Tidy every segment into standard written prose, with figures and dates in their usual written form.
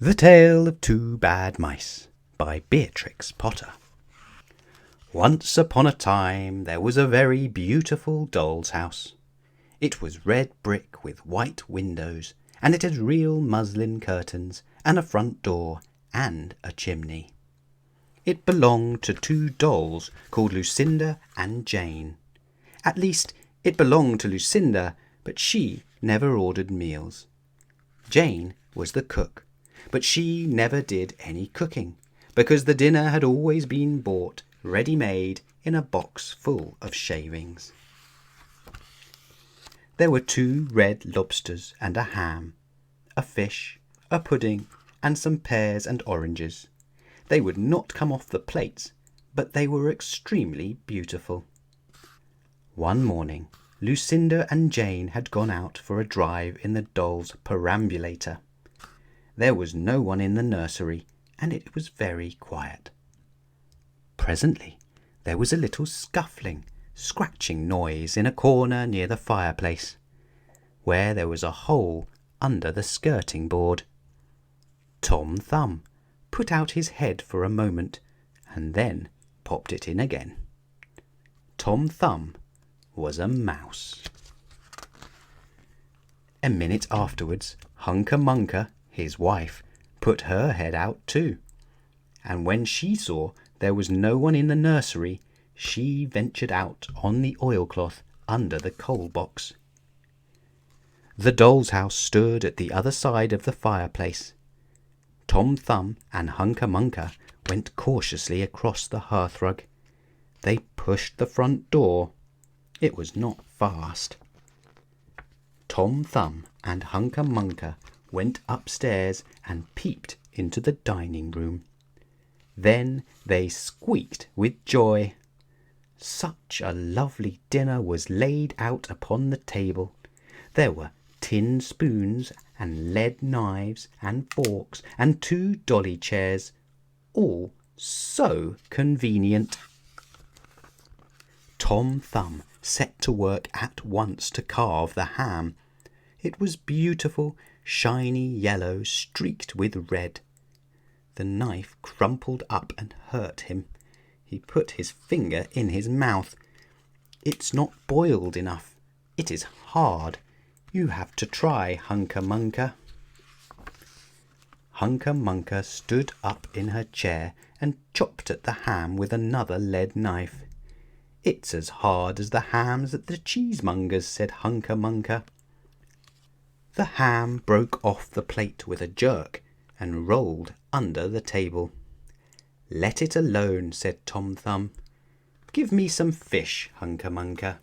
The Tale of Two Bad Mice by Beatrix Potter. Once upon a time there was a very beautiful doll's house. It was red brick with white windows, and it had real muslin curtains and a front door and a chimney. It belonged to two dolls called Lucinda and Jane. At least, it belonged to Lucinda, but she never ordered meals. Jane was the cook, but she never did any cooking, because the dinner had always been bought ready-made in a box full of shavings. There were 2 red lobsters and a ham, a fish, a pudding, and some pears and oranges. They would not come off the plates, but they were extremely beautiful. One morning, Lucinda and Jane had gone out for a drive in the doll's perambulator. There was no one in the nursery, and it was very quiet. Presently, there was a little scuffling, scratching noise in a corner near the fireplace, where there was a hole under the skirting board. Tom Thumb put out his head for a moment, and then popped it in again. Tom Thumb was a mouse. A minute afterwards, Hunca Munca, his wife, put her head out too, and when she saw there was no one in the nursery, she ventured out on the oilcloth under the coal box. The doll's house stood at the other side of the fireplace. Tom Thumb and Hunca Munca went cautiously across the hearthrug. They pushed the front door. It was not fast. Tom Thumb and Hunca Munca went upstairs and peeped into the dining room. Then they squeaked with joy. Such a lovely dinner was laid out upon the table. There were tin spoons and lead knives and forks and 2 dolly chairs, all so convenient. Tom Thumb set to work at once to carve the ham. It was beautiful, shiny yellow streaked with red. The knife crumpled up and hurt him. He put his finger in his mouth. "It's not boiled enough. It is hard. You have to try, Hunca Munca." Hunca Munca stood up in her chair and chopped at the ham with another lead knife. "It's as hard as the hams at the cheesemonger's," said Hunca Munca. The ham broke off the plate with a jerk and rolled under the table. "Let it alone," said Tom Thumb. "Give me some fish, Hunca Munca."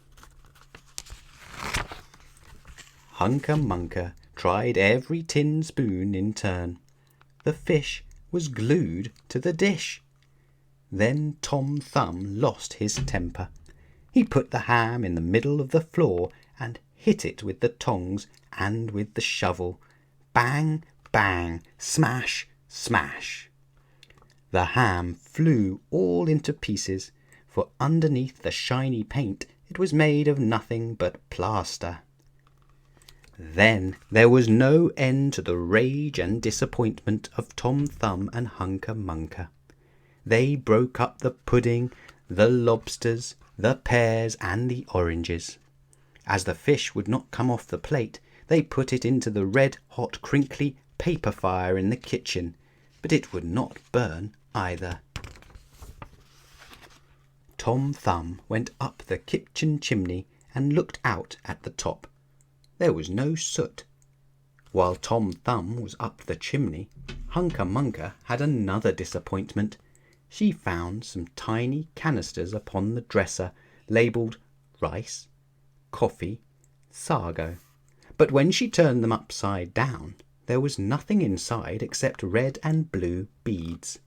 Hunca Munca tried every tin spoon in turn. The fish was glued to the dish. Then Tom Thumb lost his temper. He put the ham in the middle of the floor and hit it with the tongs and with the shovel. Bang, bang, smash, smash. The ham flew all into pieces, for underneath the shiny paint it was made of nothing but plaster. Then there was no end to the rage and disappointment of Tom Thumb and Hunca Munca. They broke up the pudding, the lobsters, the pears, and the oranges. As the fish would not come off the plate, they put it into the red-hot crinkly paper fire in the kitchen, but it would not burn either. Tom Thumb went up the kitchen chimney and looked out at the top. There was no soot. While Tom Thumb was up the chimney, Hunca Munca had another disappointment. She found some tiny canisters upon the dresser, labelled rice, coffee, sago. But when she turned them upside down, there was nothing inside except red and blue beads.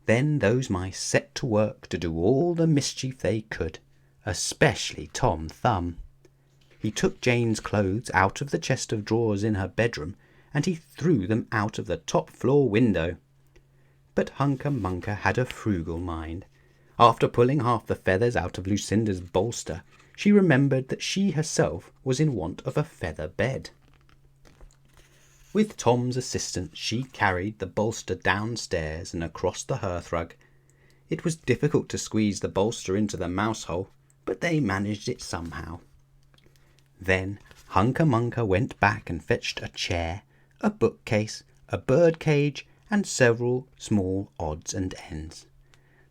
Then those mice set to work to do all the mischief they could, especially Tom Thumb. He took Jane's clothes out of the chest of drawers in her bedroom, and he threw them out of the top floor window. But Hunca Munca had a frugal mind. After pulling half the feathers out of Lucinda's bolster, she remembered that she herself was in want of a feather bed. With Tom's assistance she carried the bolster downstairs and across the hearthrug. It was difficult to squeeze the bolster into the mouse hole, but they managed it somehow. Then Hunca Munca went back and fetched a chair, a bookcase, a bird cage, and several small odds and ends.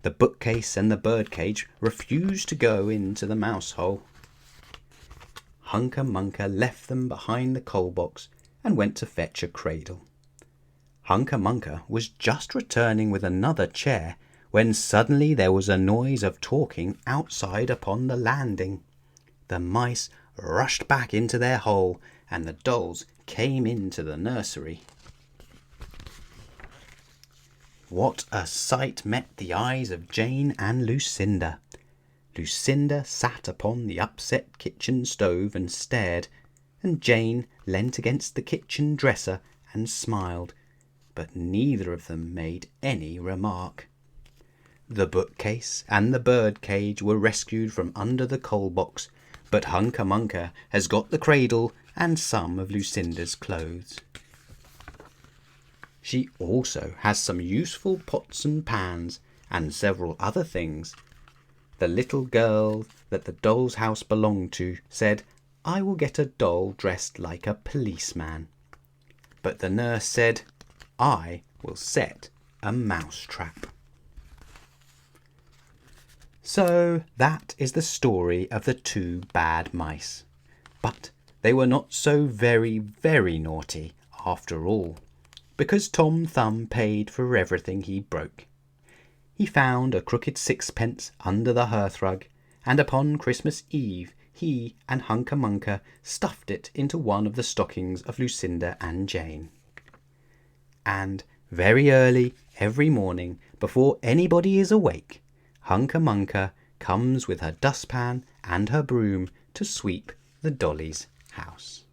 The bookcase and the bird cage refused to go into the mouse hole. Hunca Munca left them behind the coal box and went to fetch a cradle. Hunca Munca was just returning with another chair when suddenly there was a noise of talking outside upon the landing. The mice rushed back into their hole, and the dolls came into the nursery. What a sight met the eyes of Jane and Lucinda! Lucinda sat upon the upset kitchen stove and stared, and Jane leant against the kitchen dresser and smiled, but neither of them made any remark. The bookcase and the bird cage were rescued from under the coal box, but Hunca Munca has got the cradle and some of Lucinda's clothes. She also has some useful pots and pans and several other things. The little girl that the doll's house belonged to said, "I will get a doll dressed like a policeman." But the nurse said, "I will set a mouse trap." So that is the story of the two bad mice. But they were not so very, very naughty after all, because Tom Thumb paid for everything he broke. He found a crooked sixpence under the hearthrug, and upon Christmas Eve he and Hunca Munca stuffed it into one of the stockings of Lucinda and Jane. And very early every morning, before anybody is awake, Hunca Munca comes with her dustpan and her broom to sweep the dolly's house.